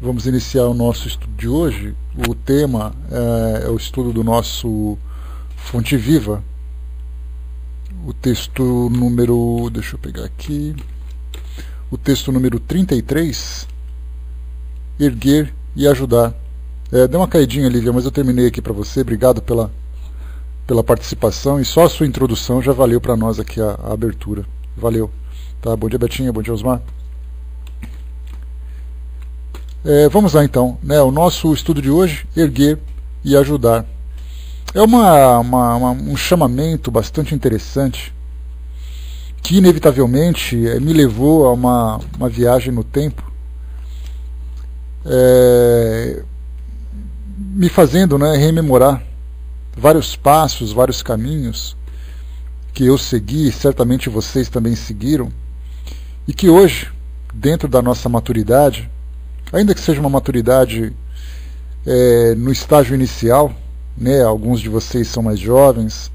Vamos iniciar o nosso estudo de hoje. O tema é o estudo do nosso Fonte Viva. O texto número... deixa eu pegar aqui. O texto número 33. Erguer e ajudar. Deu uma caidinha, Lívia, mas eu terminei aqui para você. Obrigado pela participação. E só a sua introdução já valeu para nós aqui a abertura. Valeu. Tá, bom dia, Betinha. Bom dia, Osmar. Vamos lá então, o nosso estudo de hoje, erguer e ajudar. É um chamamento bastante interessante que inevitavelmente me levou a uma viagem no tempo, me fazendo rememorar vários passos, vários caminhos que eu segui, certamente vocês também seguiram, e que hoje, dentro da nossa maturidade, ainda que seja uma maturidade no estágio inicial, alguns de vocês são mais jovens,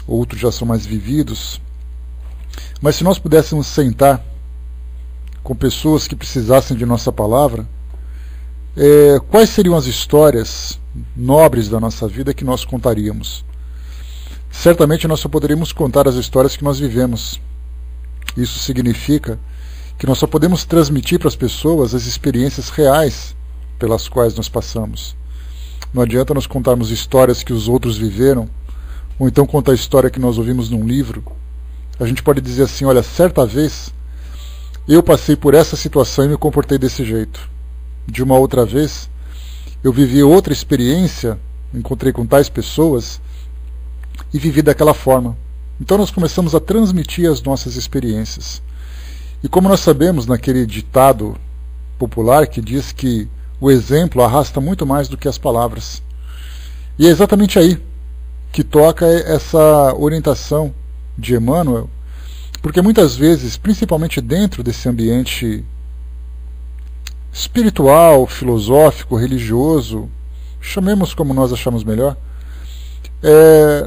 outros já são mais vividos, mas se nós pudéssemos sentar com pessoas que precisassem de nossa palavra, quais seriam as histórias nobres da nossa vida que nós contaríamos? Certamente nós só poderíamos contar as histórias que nós vivemos. Isso significa que nós só podemos transmitir para as pessoas as experiências reais pelas quais nós passamos. Não adianta nós contarmos histórias que os outros viveram, ou então contar a história que nós ouvimos num livro. A gente pode dizer assim, olha, certa vez eu passei por essa situação e me comportei desse jeito. De uma outra vez, eu vivi outra experiência, encontrei com tais pessoas e vivi daquela forma. Então nós começamos a transmitir as nossas experiências. E como nós sabemos naquele ditado popular que diz que o exemplo arrasta muito mais do que as palavras. E é exatamente aí que toca essa orientação de Emmanuel, porque muitas vezes, principalmente dentro desse ambiente espiritual, filosófico, religioso, chamemos como nós achamos melhor,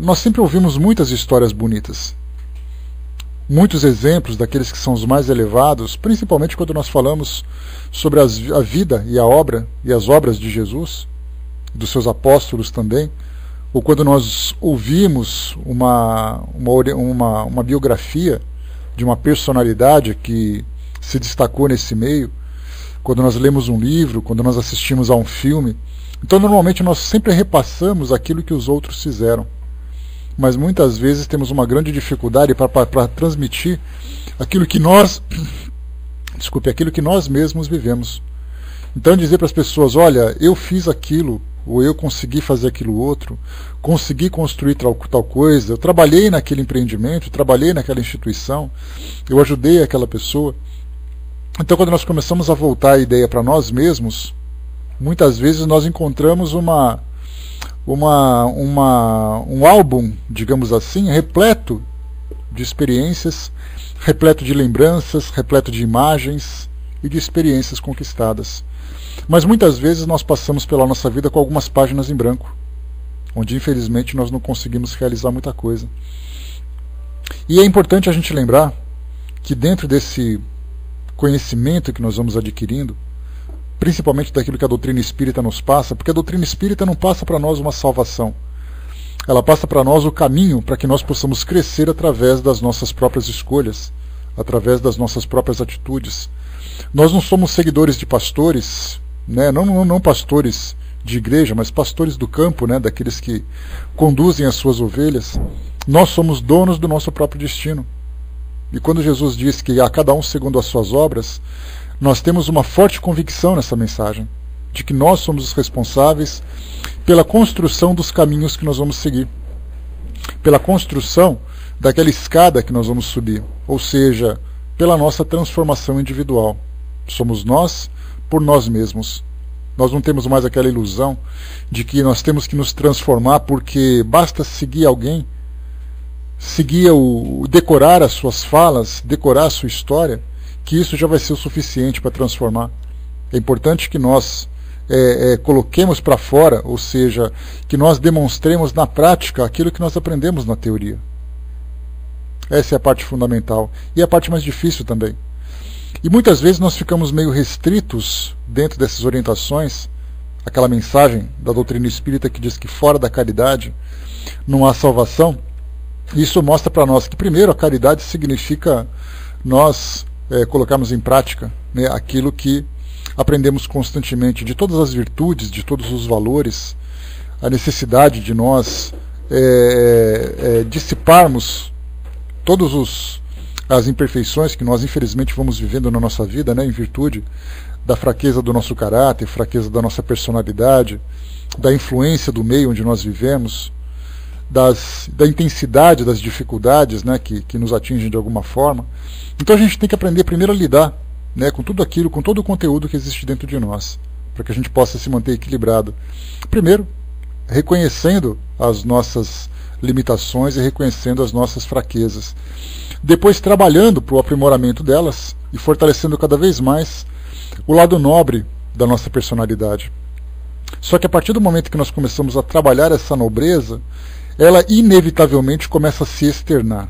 nós sempre ouvimos muitas histórias bonitas. Muitos exemplos daqueles que são os mais elevados, principalmente quando nós falamos sobre a vida e a obra e as obras de Jesus, dos seus apóstolos também, ou quando nós ouvimos uma biografia de uma personalidade que se destacou nesse meio, quando nós lemos um livro, quando nós assistimos a um filme. Então normalmente nós sempre repassamos aquilo que os outros fizeram, mas muitas vezes temos uma grande dificuldade para transmitir aquilo que nós mesmos vivemos. Então dizer para as pessoas, olha, eu fiz aquilo, ou eu consegui fazer aquilo outro, consegui construir tal coisa, eu trabalhei naquele empreendimento, trabalhei naquela instituição, eu ajudei aquela pessoa. Então quando nós começamos a voltar a ideia para nós mesmos, muitas vezes nós encontramos um álbum, digamos assim, repleto de experiências, repleto de lembranças, repleto de imagens e de experiências conquistadas. Mas muitas vezes nós passamos pela nossa vida com algumas páginas em branco, onde infelizmente nós não conseguimos realizar muita coisa. E é importante a gente lembrar que dentro desse conhecimento que nós vamos adquirindo, principalmente daquilo que a doutrina espírita nos passa, porque a doutrina espírita não passa para nós uma salvação. Ela passa para nós o caminho para que nós possamos crescer através das nossas próprias escolhas, através das nossas próprias atitudes. Nós não somos seguidores de pastores, não pastores de igreja, mas pastores do campo, daqueles que conduzem as suas ovelhas. Nós somos donos do nosso próprio destino. E quando Jesus diz que a cada um segundo as suas obras, nós temos uma forte convicção nessa mensagem, de que nós somos os responsáveis pela construção dos caminhos que nós vamos seguir, pela construção daquela escada que nós vamos subir, ou seja, pela nossa transformação individual. Somos nós por nós mesmos. Nós não temos mais aquela ilusão de que nós temos que nos transformar porque basta seguir alguém, decorar as suas falas, decorar a sua história, que isso já vai ser o suficiente para transformar. É importante que nós coloquemos para fora, ou seja, que nós demonstremos na prática aquilo que nós aprendemos na teoria. Essa é a parte fundamental. E a parte mais difícil também. E muitas vezes nós ficamos meio restritos dentro dessas orientações, aquela mensagem da doutrina espírita que diz que fora da caridade não há salvação. Isso mostra para nós que, primeiro, a caridade significa nós colocarmos em prática, né, aquilo que aprendemos constantemente, de todas as virtudes, de todos os valores, a necessidade de nós dissiparmos todas as imperfeições que nós infelizmente vamos vivendo na nossa vida, né, em virtude da fraqueza do nosso caráter, fraqueza da nossa personalidade, da influência do meio onde nós vivemos, da intensidade das dificuldades, né, que nos atingem de alguma forma. Então a gente tem que aprender primeiro a lidar, né, com tudo aquilo, com todo o conteúdo que existe dentro de nós, para que a gente possa se manter equilibrado. Primeiro, reconhecendo as nossas limitações e reconhecendo as nossas fraquezas. Depois, trabalhando para o aprimoramento delas e fortalecendo cada vez mais o lado nobre da nossa personalidade. Só que a partir do momento que nós começamos a trabalhar essa nobreza, ela inevitavelmente começa a se externar.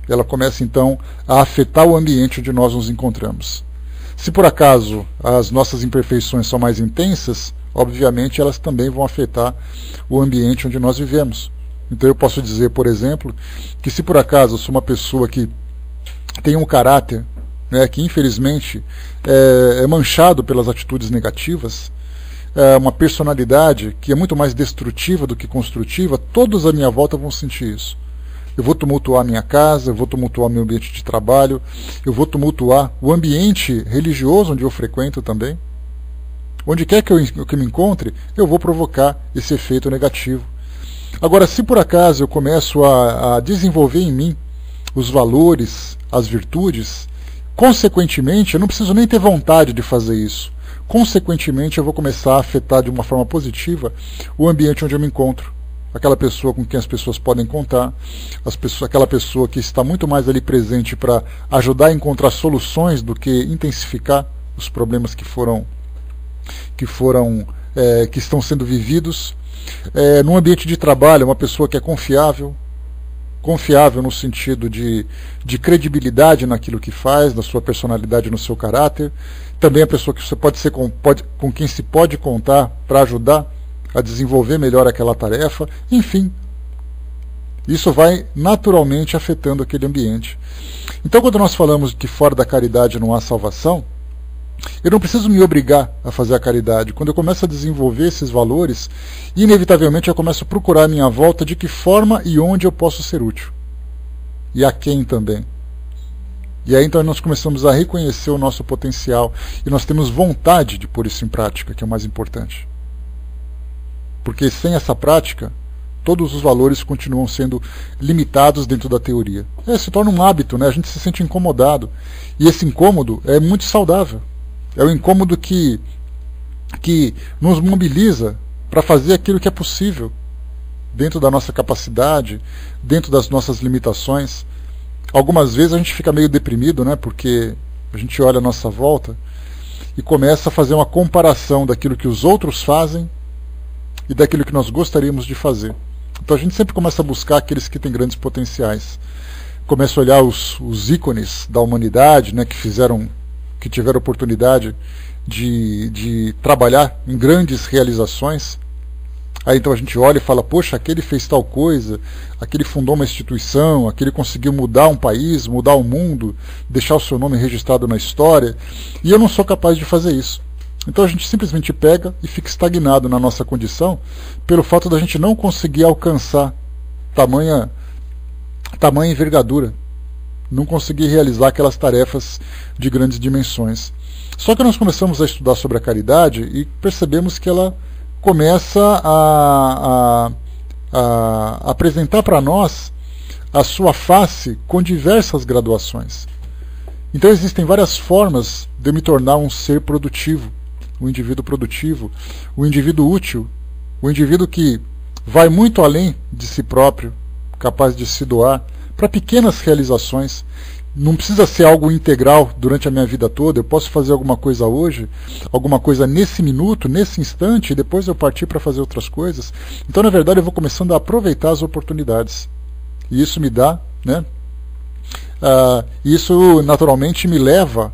Ela começa então a afetar o ambiente onde nós nos encontramos. Se por acaso as nossas imperfeições são mais intensas, obviamente elas também vão afetar o ambiente onde nós vivemos. Então eu posso dizer, por exemplo, que se por acaso eu sou uma pessoa que tem um caráter, né, que infelizmente é manchado pelas atitudes negativas, uma personalidade que é muito mais destrutiva do que construtiva, todos à minha volta vão sentir isso. Eu vou tumultuar a minha casa, eu vou tumultuar meu ambiente de trabalho, eu vou tumultuar o ambiente religioso onde eu frequento também. Onde quer que eu me encontre, eu vou provocar esse efeito negativo. Agora, se por acaso eu começo a desenvolver em mim os valores, as virtudes, consequentemente, eu não preciso nem ter vontade de fazer isso. Consequentemente, eu vou começar a afetar de uma forma positiva o ambiente onde eu me encontro. Aquela pessoa com quem as pessoas podem contar, aquela pessoa que está muito mais ali presente para ajudar a encontrar soluções do que intensificar os problemas que estão sendo vividos. Num ambiente de trabalho, uma pessoa que é confiável no sentido de credibilidade naquilo que faz, na sua personalidade, no seu caráter. Também a pessoa que você com quem se pode contar para ajudar a desenvolver melhor aquela tarefa. Enfim, isso vai naturalmente afetando aquele ambiente. Então, quando nós falamos que fora da caridade não há salvação, eu não preciso me obrigar a fazer a caridade. Quando eu começo a desenvolver esses valores, inevitavelmente eu começo a procurar à minha volta de que forma e onde eu posso ser útil. E a quem também. E aí então nós começamos a reconhecer o nosso potencial. E nós temos vontade de pôr isso em prática, que é o mais importante. Porque sem essa prática, todos os valores continuam sendo limitados dentro da teoria. Se torna um hábito, né? A gente se sente incomodado. E esse incômodo é muito saudável. É o incômodo que nos mobiliza para fazer aquilo que é possível, dentro da nossa capacidade, dentro das nossas limitações. Algumas vezes a gente fica meio deprimido, né? Porque a gente olha à nossa volta e começa a fazer uma comparação daquilo que os outros fazem e daquilo que nós gostaríamos de fazer. Então a gente sempre começa a buscar aqueles que têm grandes potenciais. Começa a olhar os ícones da humanidade, né, que tiveram oportunidade de trabalhar em grandes realizações. Aí então a gente olha e fala, poxa, aquele fez tal coisa, aquele fundou uma instituição, aquele conseguiu mudar um país, mudar o mundo, deixar o seu nome registrado na história, e eu não sou capaz de fazer isso. Então a gente simplesmente pega e fica estagnado na nossa condição pelo fato da gente não conseguir alcançar tamanha envergadura, não conseguir realizar aquelas tarefas de grandes dimensões. Só que nós começamos a estudar sobre a caridade e percebemos que ela começa a apresentar para nós a sua face com diversas graduações. Então existem várias formas de eu me tornar um ser produtivo, um indivíduo produtivo, um indivíduo útil, um indivíduo que vai muito além de si próprio, capaz de se doar para pequenas realizações. Não precisa ser algo integral durante a minha vida toda. Eu posso fazer alguma coisa hoje, alguma coisa nesse minuto, nesse instante, e depois eu partir para fazer outras coisas. Então, na verdade, eu vou começando a aproveitar as oportunidades. E isso me dá, né, Isso naturalmente me leva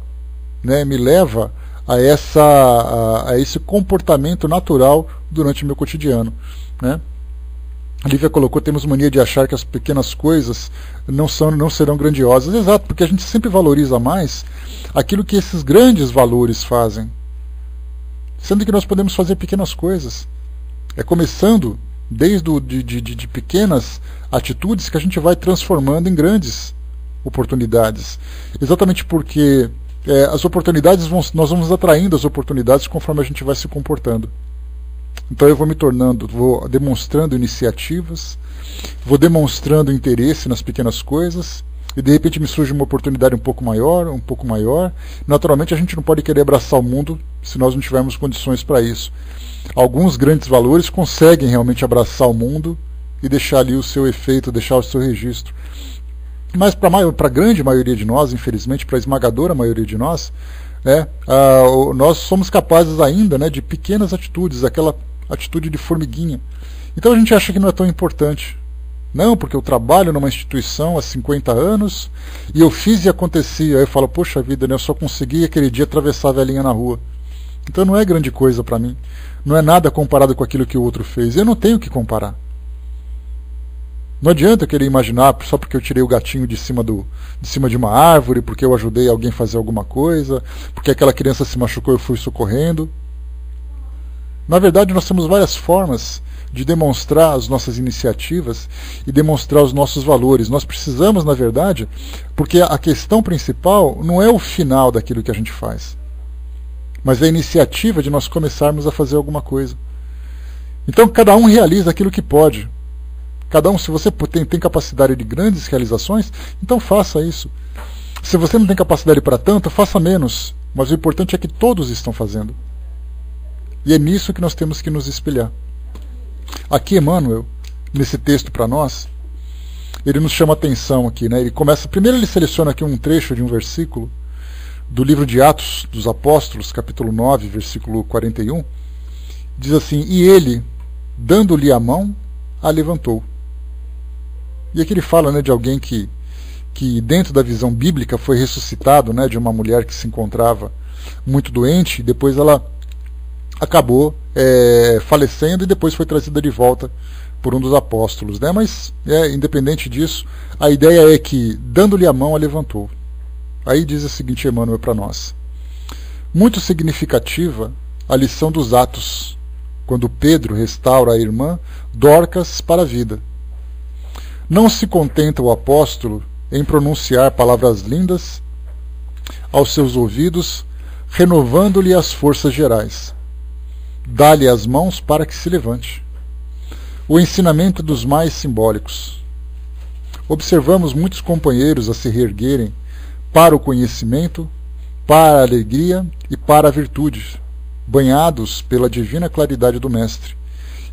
a esse comportamento natural durante o meu cotidiano, né? A Lívia colocou: temos mania de achar que as pequenas coisas não serão grandiosas. Exato, porque a gente sempre valoriza mais aquilo que esses grandes valores fazem, sendo que nós podemos fazer pequenas coisas. É começando desde de pequenas atitudes que a gente vai transformando em grandes oportunidades. Exatamente porque as oportunidades nós vamos atraindo as oportunidades conforme a gente vai se comportando. Então eu vou demonstrando iniciativas, vou demonstrando interesse nas pequenas coisas, e de repente me surge uma oportunidade um pouco maior. Naturalmente a gente não pode querer abraçar o mundo se nós não tivermos condições para isso. Alguns grandes valores conseguem realmente abraçar o mundo e deixar ali o seu efeito, deixar o seu registro. Mas para a grande maioria de nós, infelizmente, para a esmagadora maioria de nós, nós somos capazes ainda, né, de pequenas atitudes, aquela atitude de formiguinha. Então a gente acha que não é tão importante. Não, porque eu trabalho numa instituição há 50 anos e eu fiz e acontecia. Aí eu falo: poxa vida, né, eu só consegui aquele dia atravessar a velhinha na rua. Então não é grande coisa para mim. Não é nada comparado com aquilo que o outro fez. Eu não tenho que comparar. Não adianta eu querer imaginar só porque eu tirei o gatinho de cima de uma árvore, porque eu ajudei alguém a fazer alguma coisa, porque aquela criança se machucou e eu fui socorrendo. Na verdade, nós temos várias formas de demonstrar as nossas iniciativas e demonstrar os nossos valores. Nós precisamos, na verdade, porque a questão principal não é o final daquilo que a gente faz, mas é a iniciativa de nós começarmos a fazer alguma coisa. Então cada um realiza aquilo que pode. Cada um, se você tem capacidade de grandes realizações, então faça isso. Se você não tem capacidade para tanto, faça menos. Mas o importante é que todos estão fazendo. E é nisso que nós temos que nos espelhar. Aqui Emmanuel, nesse texto para nós, ele nos chama a atenção aqui, né? Primeiro ele seleciona aqui um trecho de um versículo do livro de Atos dos Apóstolos, capítulo 9, versículo 41, diz assim: e ele, dando-lhe a mão, a levantou. E aqui ele fala, né, de alguém que dentro da visão bíblica foi ressuscitado, né, de uma mulher que se encontrava muito doente, e depois ela acabou falecendo e depois foi trazida de volta por um dos apóstolos, né? Mas independente disso, a ideia é que, dando-lhe a mão, a levantou. Aí diz o seguinte Emmanuel para nós: muito significativa a lição dos Atos, quando Pedro restaura a irmã Dorcas para a vida. Não se contenta o apóstolo em pronunciar palavras lindas aos seus ouvidos, renovando-lhe as forças gerais. Dá-lhe as mãos para que se levante. O ensinamento dos mais simbólicos. Observamos muitos companheiros a se reerguerem para o conhecimento, para a alegria e para a virtude, banhados pela divina claridade do Mestre,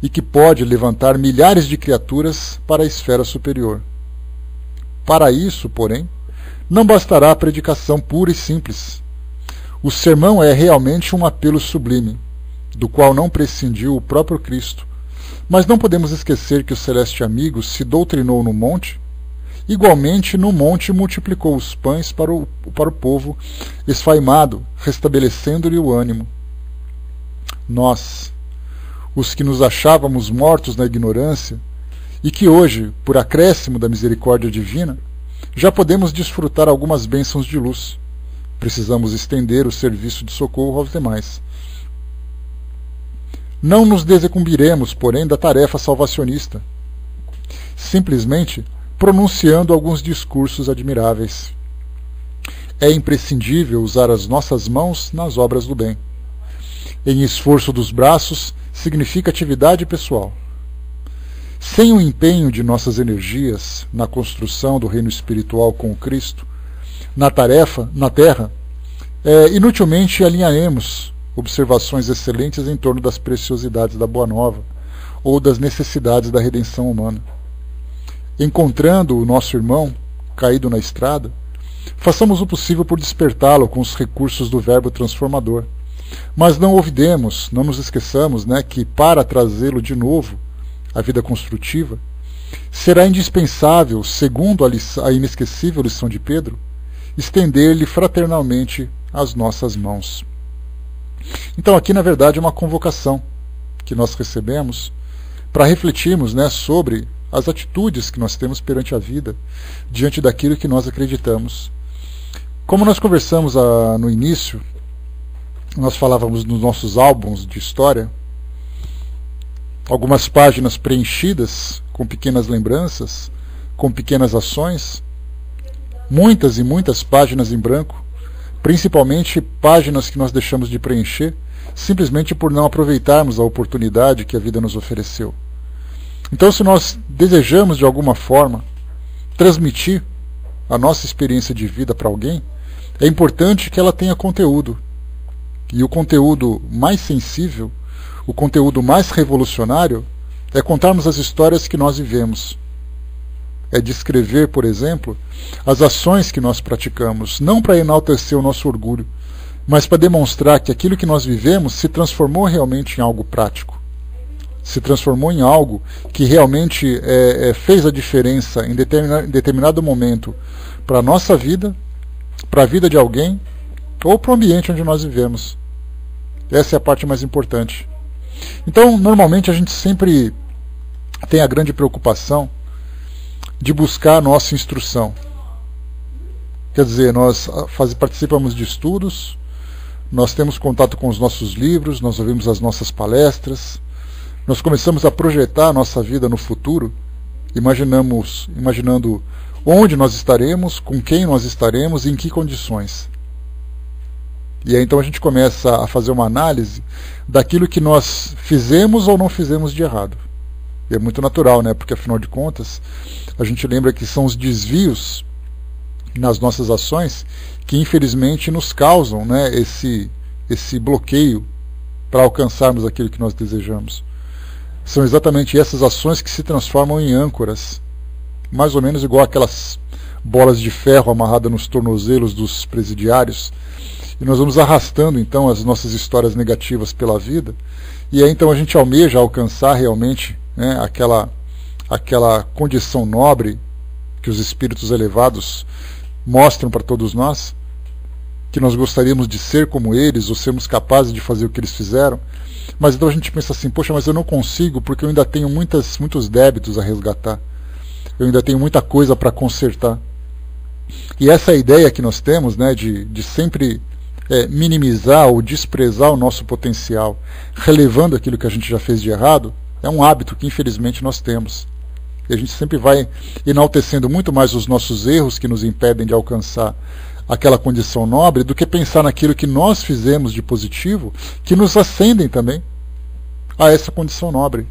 e que pode levantar milhares de criaturas para a esfera superior. Para isso, porém, não bastará a predicação pura e simples. O sermão é realmente um apelo sublime, do qual não prescindiu o próprio Cristo, mas não podemos esquecer que o celeste amigo se doutrinou no monte. Igualmente, no monte multiplicou os pães para o povo esfaimado, restabelecendo-lhe o ânimo. Nós, os que nos achávamos mortos na ignorância, e que hoje, por acréscimo da misericórdia divina, já podemos desfrutar algumas bênçãos de luz, precisamos estender o serviço de socorro aos demais. Não nos desincumbiremos, porém, da tarefa salvacionista, simplesmente pronunciando alguns discursos admiráveis. É imprescindível usar as nossas mãos nas obras do bem. Em esforço dos braços significa atividade pessoal. Sem o empenho de nossas energias na construção do reino espiritual com o Cristo, na terra, inutilmente alinharemos observações excelentes em torno das preciosidades da Boa Nova ou das necessidades da redenção humana. Encontrando o nosso irmão caído na estrada, façamos o possível por despertá-lo com os recursos do verbo transformador. Mas não olvidemos, não nos esqueçamos, né, que para trazê-lo de novo à vida construtiva, será indispensável, segundo a inesquecível lição de Pedro, estender-lhe fraternalmente as nossas mãos. Então aqui, na verdade, é uma convocação que nós recebemos para refletirmos, né, sobre as atitudes que nós temos perante a vida, diante daquilo que nós acreditamos. Como nós conversamos no início, nós falávamos nos nossos álbuns de história, algumas páginas preenchidas com pequenas lembranças, com pequenas ações, muitas e muitas páginas em branco, principalmente páginas que nós deixamos de preencher, simplesmente por não aproveitarmos a oportunidade que a vida nos ofereceu. Então, se nós desejamos de alguma forma transmitir a nossa experiência de vida para alguém, é importante que ela tenha conteúdo. E o conteúdo mais sensível, o conteúdo mais revolucionário, é contarmos as histórias que nós vivemos. É descrever, por exemplo, as ações que nós praticamos, não para enaltecer o nosso orgulho, mas para demonstrar que aquilo que nós vivemos se transformou realmente em algo prático. Se transformou em algo que realmente fez a diferença em determinado momento para a nossa vida, para a vida de alguém, ou para o ambiente onde nós vivemos. Essa é a parte mais importante. Então, normalmente a gente sempre tem a grande preocupação de buscar a nossa instrução. Quer dizer, nós participamos de estudos, nós temos contato com os nossos livros, nós ouvimos as nossas palestras, nós começamos a projetar a nossa vida no futuro, imaginando onde nós estaremos, com quem nós estaremos e em que condições. E aí então a gente começa a fazer uma análise daquilo que nós fizemos ou não fizemos de errado. E é muito natural, né? Porque afinal de contas, a gente lembra que são os desvios nas nossas ações que infelizmente nos causam, né, esse bloqueio para alcançarmos aquilo que nós desejamos. São exatamente essas ações que se transformam em âncoras, mais ou menos igual aquelas bolas de ferro amarradas nos tornozelos dos presidiários, e nós vamos arrastando então as nossas histórias negativas pela vida, e aí então a gente almeja alcançar realmente, né, aquela condição nobre que os espíritos elevados mostram para todos nós, que nós gostaríamos de ser como eles, ou sermos capazes de fazer o que eles fizeram, mas então a gente pensa assim, poxa, mas eu não consigo porque eu ainda tenho muitos débitos a resgatar, eu ainda tenho muita coisa para consertar. E essa ideia que nós temos, né, de sempre minimizar ou desprezar o nosso potencial, relevando aquilo que a gente já fez de errado, é um hábito que infelizmente nós temos. E a gente sempre vai enaltecendo muito mais os nossos erros que nos impedem de alcançar aquela condição nobre, do que pensar naquilo que nós fizemos de positivo, que nos ascendem também a essa condição nobre.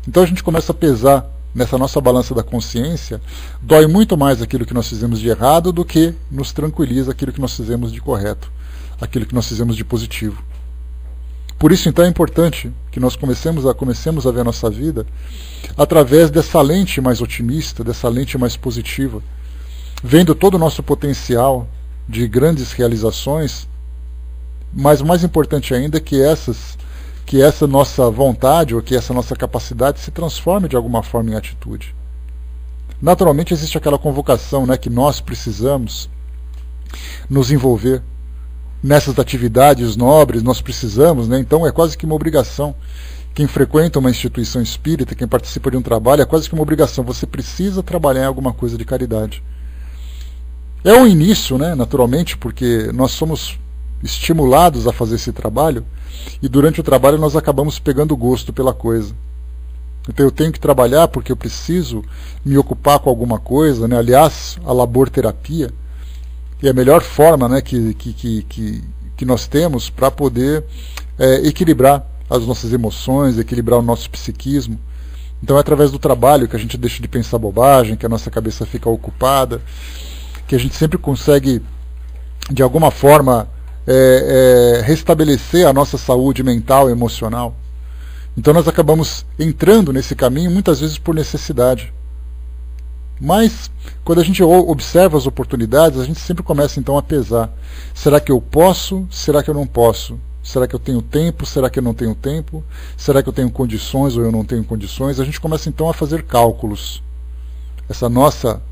Então a gente começa a pesar nessa nossa balança da consciência, dói muito mais aquilo que nós fizemos de errado do que nos tranquiliza aquilo que nós fizemos de correto, aquilo que nós fizemos de positivo. Por isso, então, é importante que nós comecemos a ver a nossa vida através dessa lente mais otimista, dessa lente mais positiva, vendo todo o nosso potencial de grandes realizações, mas o mais importante ainda é que essa nossa vontade, ou que essa nossa capacidade se transforme de alguma forma em atitude. Naturalmente existe aquela convocação, né, que nós precisamos nos envolver nessas atividades nobres, nós precisamos, né, então é quase que uma obrigação. Quem frequenta uma instituição espírita, quem participa de um trabalho, é quase que uma obrigação, você precisa trabalhar em alguma coisa de caridade. É um início, né, naturalmente, porque nós somos estimulados a fazer esse trabalho, e durante o trabalho nós acabamos pegando gosto pela coisa. Então eu tenho que trabalhar porque eu preciso me ocupar com alguma coisa, né? Aliás, a laborterapia é a melhor forma, né, que nós temos para poder equilibrar as nossas emoções, equilibrar o nosso psiquismo. Então é através do trabalho que a gente deixa de pensar bobagem, que a nossa cabeça fica ocupada, que a gente sempre consegue, de alguma forma, restabelecer a nossa saúde mental e emocional. Então nós acabamos entrando nesse caminho muitas vezes por necessidade. Mas quando a gente observa as oportunidades, a gente sempre começa então a pesar. Será que eu posso? Será que eu não posso? Será que eu tenho tempo? Será que eu não tenho tempo? Será que eu tenho condições ou eu não tenho condições? A gente começa então a fazer cálculos. Essa nossa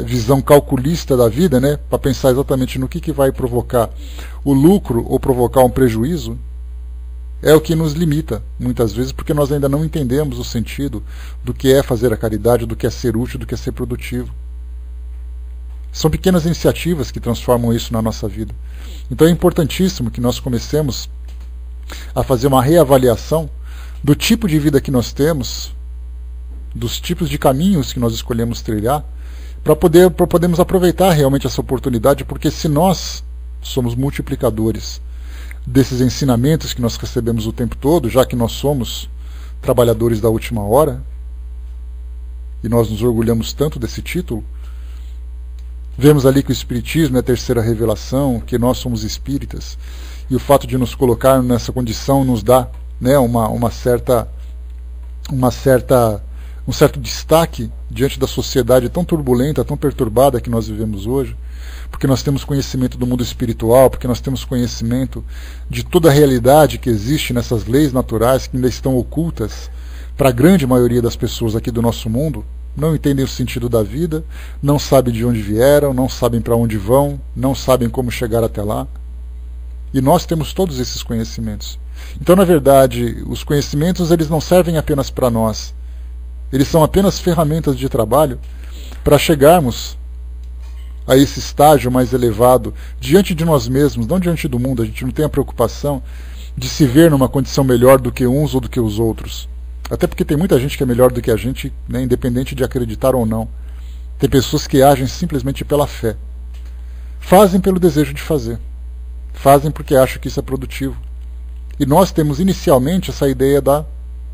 visão calculista da vida, né, para pensar exatamente no que vai provocar o lucro ou provocar um prejuízo, é o que nos limita, muitas vezes, porque nós ainda não entendemos o sentido do que é fazer a caridade, do que é ser útil, do que é ser produtivo. São pequenas iniciativas que transformam isso na nossa vida. Então é importantíssimo que nós comecemos a fazer uma reavaliação do tipo de vida que nós temos, dos tipos de caminhos que nós escolhemos trilhar, para podermos aproveitar realmente essa oportunidade, porque se nós somos multiplicadores desses ensinamentos que nós recebemos o tempo todo, já que nós somos trabalhadores da última hora, e nós nos orgulhamos tanto desse título, vemos ali que o Espiritismo é a terceira revelação, que nós somos espíritas, e o fato de nos colocar nessa condição nos dá, né, um certo destaque diante da sociedade tão turbulenta, tão perturbada que nós vivemos hoje, porque nós temos conhecimento do mundo espiritual, porque nós temos conhecimento de toda a realidade que existe nessas leis naturais que ainda estão ocultas para a grande maioria das pessoas aqui do nosso mundo. Não entendem o sentido da vida, não sabem de onde vieram, não sabem para onde vão, não sabem como chegar até lá. E nós temos todos esses conhecimentos. Então, na verdade, os conhecimentos eles não servem apenas para nós. Eles são apenas ferramentas de trabalho para chegarmos a esse estágio mais elevado diante de nós mesmos, não diante do mundo. A gente não tem a preocupação de se ver numa condição melhor do que uns ou do que os outros. Até porque tem muita gente que é melhor do que a gente, né, independente de acreditar ou não. Tem pessoas que agem simplesmente pela fé. Fazem pelo desejo de fazer. Fazem porque acham que isso é produtivo. E nós temos inicialmente essa ideia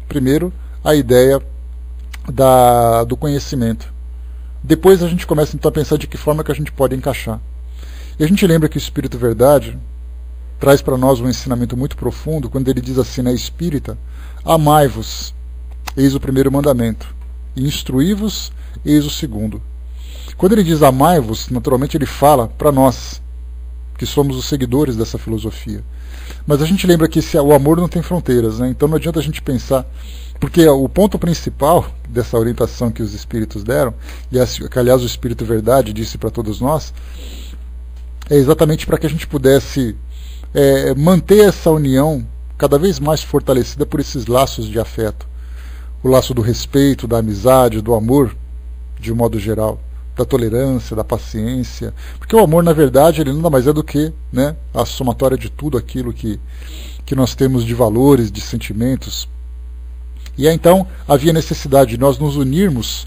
primeiro, a ideia do conhecimento. Depois a gente começa então a pensar de que forma que a gente pode encaixar. E a gente lembra que o Espírito Verdade traz para nós um ensinamento muito profundo, quando ele diz assim na Espírita: amai-vos, eis o primeiro mandamento, e instruí-vos, eis o segundo. Quando ele diz amai-vos, naturalmente ele fala para nós, que somos os seguidores dessa filosofia. Mas a gente lembra que o amor não tem fronteiras, né? Então não adianta a gente pensar, porque o ponto principal dessa orientação que os Espíritos deram, e que aliás o Espírito Verdade disse para todos nós, é exatamente para que a gente pudesse manter essa união cada vez mais fortalecida por esses laços de afeto. O laço do respeito, da amizade, do amor, de um modo geral, da tolerância, da paciência. Porque o amor, na verdade, ele nada mais é do que, né, a somatória de tudo aquilo que nós temos de valores, de sentimentos. E então havia necessidade de nós nos unirmos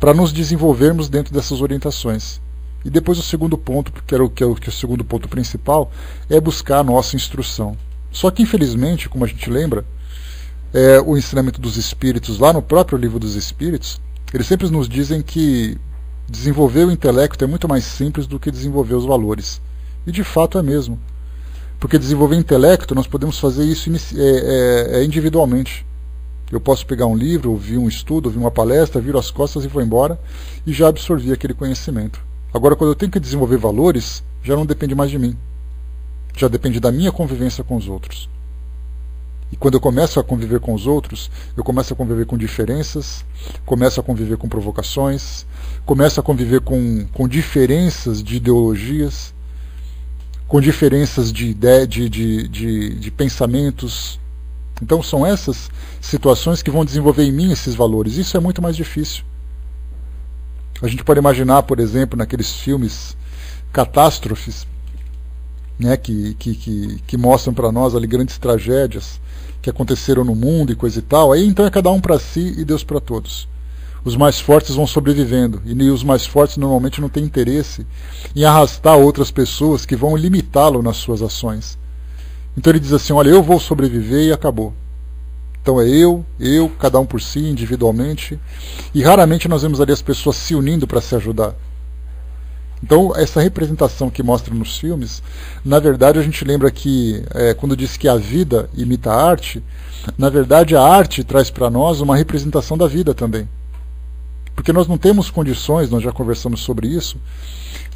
para nos desenvolvermos dentro dessas orientações. E depois o segundo ponto, que é o segundo ponto principal, é buscar a nossa instrução. Só que, infelizmente, como a gente lembra, o ensinamento dos Espíritos, lá no próprio Livro dos Espíritos, eles sempre nos dizem que desenvolver o intelecto é muito mais simples do que desenvolver os valores. E de fato é mesmo. Porque desenvolver o intelecto, nós podemos fazer isso individualmente. Eu posso pegar um livro, ouvir um estudo, ouvir uma palestra, viro as costas e vou embora, e já absorvi aquele conhecimento. Agora, quando eu tenho que desenvolver valores, já não depende mais de mim. Já depende da minha convivência com os outros. E quando eu começo a conviver com os outros, eu começo a conviver com diferenças, começo a conviver com provocações, começo a conviver com diferenças de ideologias, com diferenças de pensamentos. Então são essas situações que vão desenvolver em mim esses valores. Isso é muito mais difícil. A gente pode imaginar, por exemplo, naqueles filmes catástrofes, né, que mostram para nós ali grandes tragédias que aconteceram no mundo e coisa e tal. Aí então é cada um para si e Deus para todos. Os mais fortes vão sobrevivendo, e os mais fortes normalmente não têm interesse em arrastar outras pessoas que vão limitá-lo nas suas ações. Então ele diz assim: olha, eu vou sobreviver e acabou. Então é eu, cada um por si, individualmente, e raramente nós vemos ali as pessoas se unindo para se ajudar. Então essa representação que mostra nos filmes, na verdade a gente lembra que, quando diz que a vida imita a arte, na verdade a arte traz para nós uma representação da vida também. Porque nós não temos condições, nós já conversamos sobre isso,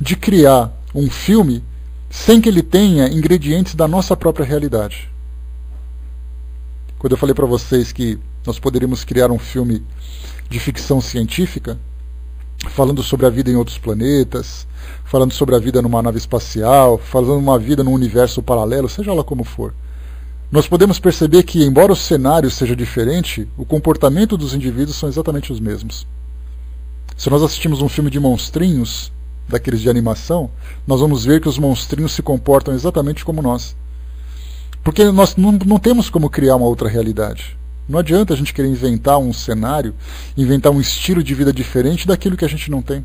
de criar um filme sem que ele tenha ingredientes da nossa própria realidade. Quando eu falei para vocês que nós poderíamos criar um filme de ficção científica, falando sobre a vida em outros planetas, falando sobre a vida numa nave espacial, falando uma vida num universo paralelo, seja lá como for, nós podemos perceber que, embora o cenário seja diferente, o comportamento dos indivíduos são exatamente os mesmos. Se nós assistimos um filme de monstrinhos, daqueles de animação, nós vamos ver que os monstrinhos se comportam exatamente como nós. Porque nós não temos como criar uma outra realidade. Não adianta a gente querer inventar um cenário, inventar um estilo de vida diferente daquilo que a gente não tem.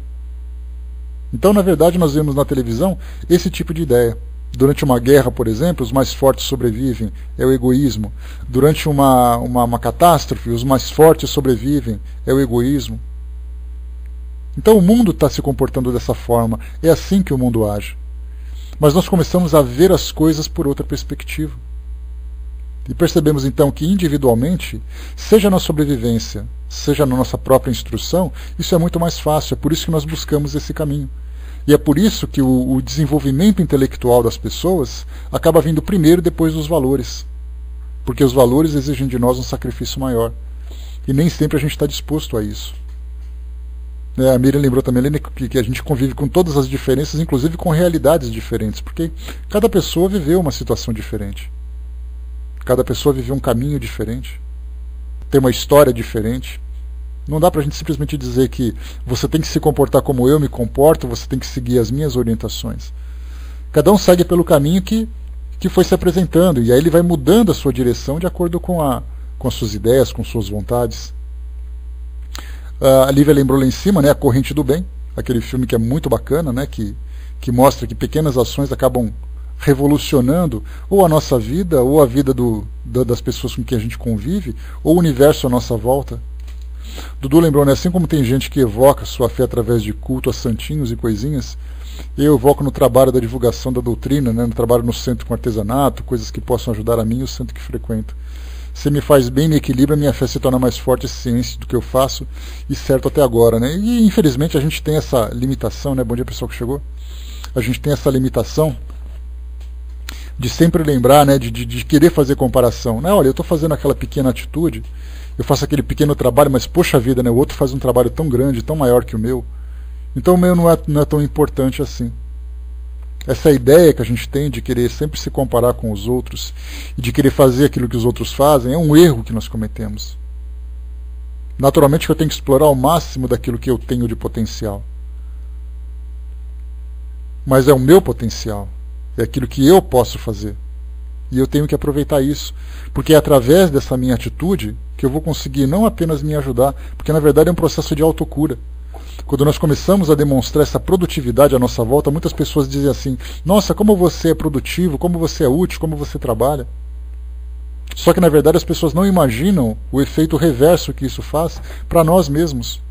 Então, na verdade, nós vemos na televisão esse tipo de ideia. Durante uma guerra, por exemplo, os mais fortes sobrevivem, é o egoísmo. Durante uma catástrofe, os mais fortes sobrevivem, é o egoísmo. Então o mundo está se comportando dessa forma, é assim que o mundo age. Mas nós começamos a ver as coisas por outra perspectiva. E percebemos então que individualmente, seja na sobrevivência, seja na nossa própria instrução, isso é muito mais fácil, é por isso que nós buscamos esse caminho. E é por isso que o desenvolvimento intelectual das pessoas acaba vindo primeiro depois dos valores. Porque os valores exigem de nós um sacrifício maior. E nem sempre a gente está disposto a isso. A Miriam lembrou também que a gente convive com todas as diferenças, inclusive com realidades diferentes, porque cada pessoa viveu uma situação diferente. Cada pessoa viveu um caminho diferente. Tem uma história diferente. Não dá para a gente simplesmente dizer que você tem que se comportar como eu me comporto, você tem que seguir as minhas orientações. Cada um segue pelo caminho que foi se apresentando, e aí ele vai mudando a sua direção de acordo com as suas ideias, com suas vontades. A Lívia lembrou lá em cima, né, A Corrente do Bem, aquele filme que é muito bacana, né, que mostra que pequenas ações acabam revolucionando ou a nossa vida, ou a vida das pessoas com quem a gente convive, ou o universo à nossa volta. Dudu lembrou, né, assim como tem gente que evoca sua fé através de culto a santinhos e coisinhas, eu evoco no trabalho da divulgação da doutrina, né, no trabalho no centro com artesanato, coisas que possam ajudar a mim e o centro que frequento. Se me faz bem, me equilibra, minha fé se torna mais forte e ciência do que eu faço, e certo até agora, né? E infelizmente a gente tem essa limitação, né? Bom dia, pessoal que chegou. A gente tem essa limitação de sempre lembrar, né? De querer fazer comparação, né? Olha, eu estou fazendo aquela pequena atitude, eu faço aquele pequeno trabalho, mas poxa vida, né? O outro faz um trabalho tão grande, tão maior que o meu. Então o meu não é tão importante assim. Essa ideia que a gente tem de querer sempre se comparar com os outros e de querer fazer aquilo que os outros fazem é um erro que nós cometemos. Naturalmente que eu tenho que explorar ao máximo daquilo que eu tenho de potencial. Mas é o meu potencial, é aquilo que eu posso fazer. E eu tenho que aproveitar isso, porque é através dessa minha atitude que eu vou conseguir não apenas me ajudar, porque na verdade é um processo de autocura. Quando nós começamos a demonstrar essa produtividade à nossa volta, muitas pessoas dizem assim: nossa, como você é produtivo, como você é útil, como você trabalha. Só que na verdade as pessoas não imaginam o efeito reverso que isso faz para nós mesmos.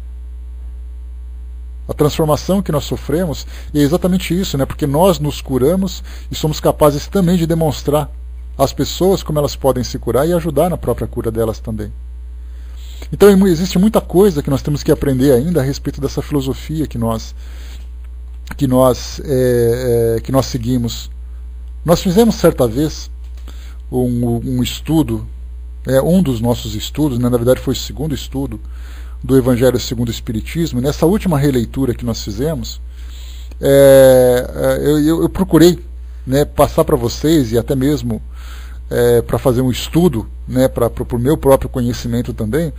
A transformação que nós sofremos é exatamente isso, né? Porque nós nos curamos e somos capazes também de demonstrar às pessoas como elas podem se curar e ajudar na própria cura delas também. Então existe muita coisa que nós temos que aprender ainda a respeito dessa filosofia que nós seguimos. Nós fizemos certa vez um estudo, um dos nossos estudos, né, na verdade foi o segundo estudo do Evangelho segundo o Espiritismo, e nessa última releitura que nós fizemos, eu procurei, né, passar para vocês, e até mesmo para fazer um estudo, né, para o meu próprio conhecimento também,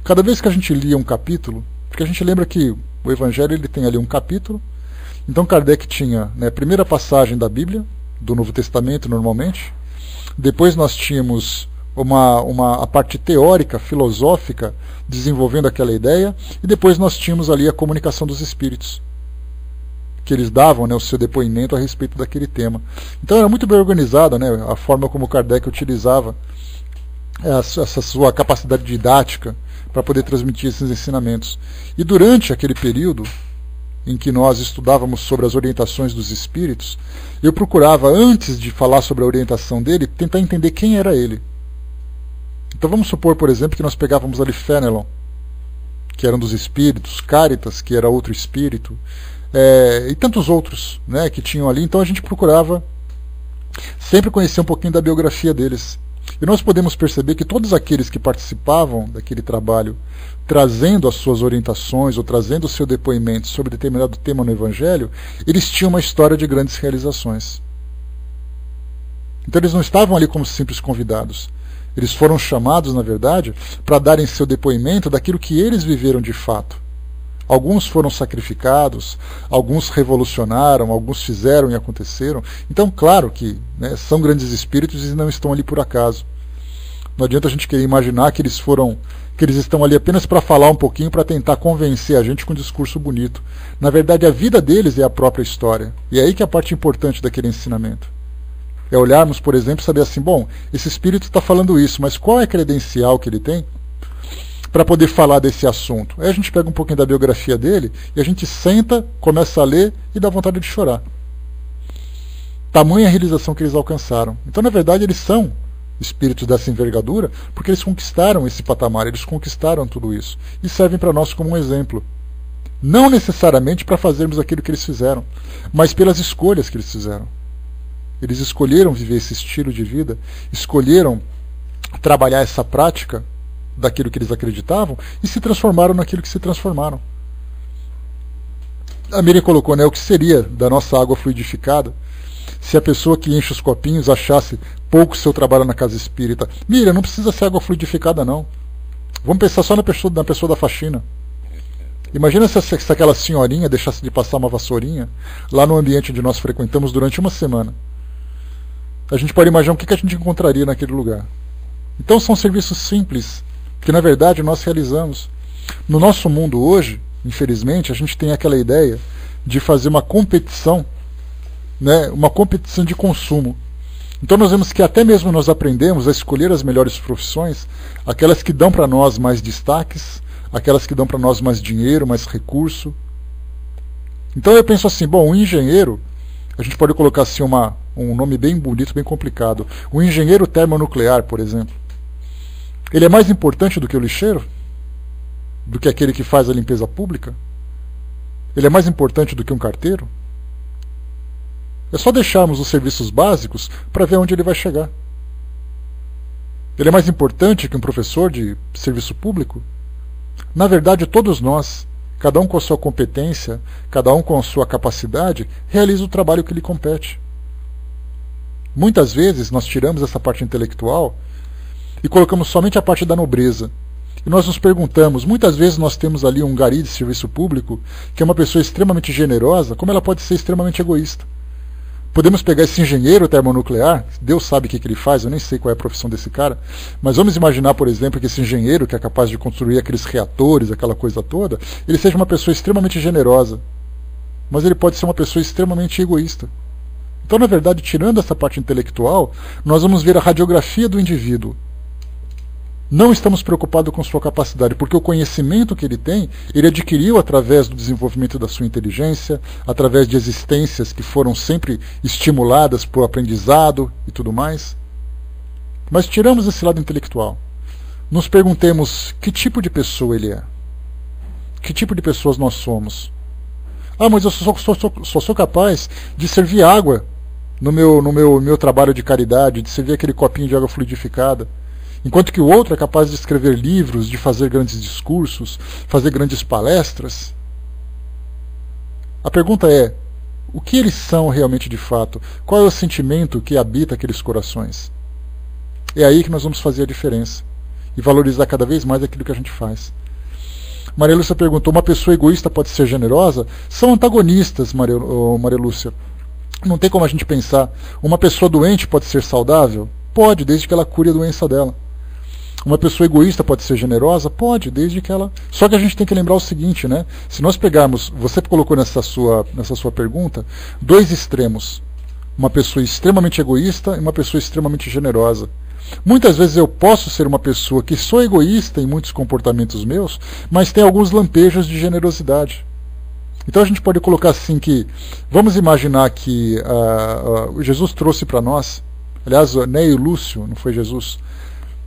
cada vez que a gente lia um capítulo, porque a gente lembra que o Evangelho ele tem ali um capítulo, então Kardec tinha, né, a primeira passagem da Bíblia, do Novo Testamento normalmente, depois nós tínhamos a parte teórica, filosófica, desenvolvendo aquela ideia, e depois nós tínhamos ali a comunicação dos Espíritos, que eles davam, né, o seu depoimento a respeito daquele tema. Então era muito bem organizada, né, a forma como Kardec utilizava essa sua capacidade didática para poder transmitir esses ensinamentos. E durante aquele período em que nós estudávamos sobre as orientações dos espíritos, eu procurava, antes de falar sobre a orientação dele, tentar entender quem era ele. Então vamos supor, por exemplo, que nós pegávamos ali Fenelon, que era um dos espíritos, Cáritas, que era outro espírito, e tantos outros, né, que tinham ali. Então a gente procurava sempre conhecer um pouquinho da biografia deles. E nós podemos perceber que todos aqueles que participavam daquele trabalho, trazendo as suas orientações ou trazendo o seu depoimento sobre determinado tema no Evangelho, eles tinham uma história de grandes realizações. Então eles não estavam ali como simples convidados. Eles foram chamados, na verdade, para darem seu depoimento daquilo que eles viveram de fato. Alguns foram sacrificados, alguns revolucionaram, alguns fizeram e aconteceram. Então, claro que, né, são grandes espíritos e não estão ali por acaso. Não adianta a gente querer imaginar que eles estão ali apenas para falar um pouquinho, para tentar convencer a gente com um discurso bonito. Na verdade, a vida deles é a própria história. E é aí que é a parte importante daquele ensinamento. É olharmos, por exemplo, e saber assim, bom, esse espírito está falando isso, mas qual é a credencial que ele tem para poder falar desse assunto? Aí a gente pega um pouquinho da biografia dele e a gente senta, começa a ler e dá vontade de chorar. Tamanha realização que eles alcançaram. Então, na verdade, eles são espíritos dessa envergadura porque eles conquistaram esse patamar, eles conquistaram tudo isso e servem para nós como um exemplo. Não necessariamente para fazermos aquilo que eles fizeram, mas pelas escolhas que eles fizeram. Eles escolheram viver esse estilo de vida, escolheram trabalhar essa prática daquilo que eles acreditavam e se transformaram naquilo que se transformaram. A Miriam colocou, né, o que seria da nossa água fluidificada se a pessoa que enche os copinhos achasse pouco seu trabalho na casa espírita. Miriam, não precisa ser água fluidificada, não. Vamos pensar só na pessoa da faxina. Imagina se aquela senhorinha deixasse de passar uma vassourinha lá no ambiente onde nós frequentamos durante uma semana. A gente pode imaginar o que a gente encontraria naquele lugar. Então são serviços simples que na verdade nós realizamos. No nosso mundo hoje, infelizmente, a gente tem aquela ideia de fazer uma competição, né, uma competição de consumo. Então nós vemos que até mesmo nós aprendemos a escolher as melhores profissões, aquelas que dão para nós mais destaques, aquelas que dão para nós mais dinheiro, mais recurso. Então eu penso assim, bom, um engenheiro, a gente pode colocar assim um nome bem bonito, bem complicado. O engenheiro termonuclear, por exemplo. Ele é mais importante do que o lixeiro? Do que aquele que faz a limpeza pública? Ele é mais importante do que um carteiro? É só deixarmos os serviços básicos para ver onde ele vai chegar. Ele é mais importante que um professor de serviço público? Na verdade, todos nós, cada um com a sua competência, cada um com a sua capacidade, realiza o trabalho que lhe compete. Muitas vezes nós tiramos essa parte intelectual e colocamos somente a parte da nobreza. E nós nos perguntamos, muitas vezes nós temos ali um gari de serviço público, que é uma pessoa extremamente generosa, como ela pode ser extremamente egoísta. Podemos pegar esse engenheiro termonuclear, Deus sabe o que ele faz, eu nem sei qual é a profissão desse cara, mas vamos imaginar, por exemplo, que esse engenheiro que é capaz de construir aqueles reatores, aquela coisa toda, ele seja uma pessoa extremamente generosa, mas ele pode ser uma pessoa extremamente egoísta. Então, na verdade, tirando essa parte intelectual, nós vamos ver a radiografia do indivíduo. Não estamos preocupados com sua capacidade, porque o conhecimento que ele tem, ele adquiriu através do desenvolvimento da sua inteligência, através de existências que foram sempre estimuladas por aprendizado e tudo mais. Mas tiramos esse lado intelectual. Nos perguntemos que tipo de pessoa ele é. Que tipo de pessoas nós somos. Ah, mas eu só sou capaz de servir água no meu trabalho de caridade, de servir aquele copinho de água fluidificada. Enquanto que o outro é capaz de escrever livros, de fazer grandes discursos, fazer grandes palestras. A pergunta é, o que eles são realmente de fato? Qual é o sentimento que habita aqueles corações? É aí que nós vamos fazer a diferença e valorizar cada vez mais aquilo que a gente faz. Maria Lúcia perguntou, uma pessoa egoísta pode ser generosa? São antagonistas, Maria Lúcia. Não tem como a gente pensar. Uma pessoa doente pode ser saudável? Pode, desde que ela cure a doença dela. Uma pessoa egoísta pode ser generosa? Pode, desde que ela... Só que a gente tem que lembrar o seguinte, né? Se nós pegarmos, você colocou nessa sua pergunta, dois extremos. Uma pessoa extremamente egoísta e uma pessoa extremamente generosa. Muitas vezes eu posso ser uma pessoa que sou egoísta em muitos comportamentos meus, mas tem alguns lampejos de generosidade. Então a gente pode colocar assim que, vamos imaginar que Jesus trouxe para nós, aliás, Neio Lúcio, não foi Jesus,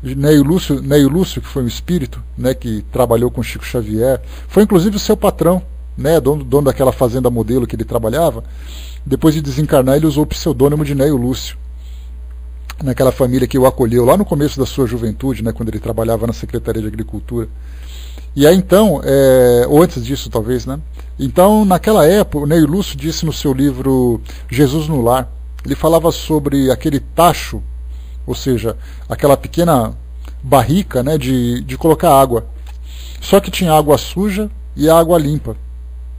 Neio Lúcio, que foi um espírito, né, que trabalhou com Chico Xavier, foi inclusive o seu patrão, né, dono daquela fazenda modelo que ele trabalhava, depois de desencarnar, ele usou o pseudônimo de Neio Lúcio, naquela família que o acolheu lá no começo da sua juventude, né, quando ele trabalhava na Secretaria de Agricultura. E aí então, ou antes disso talvez, né? Então, naquela época, o Neio Lúcio disse no seu livro Jesus no Lar, ele falava sobre aquele tacho, ou seja, aquela pequena barrica, né, de colocar água. Só que tinha água suja e água limpa.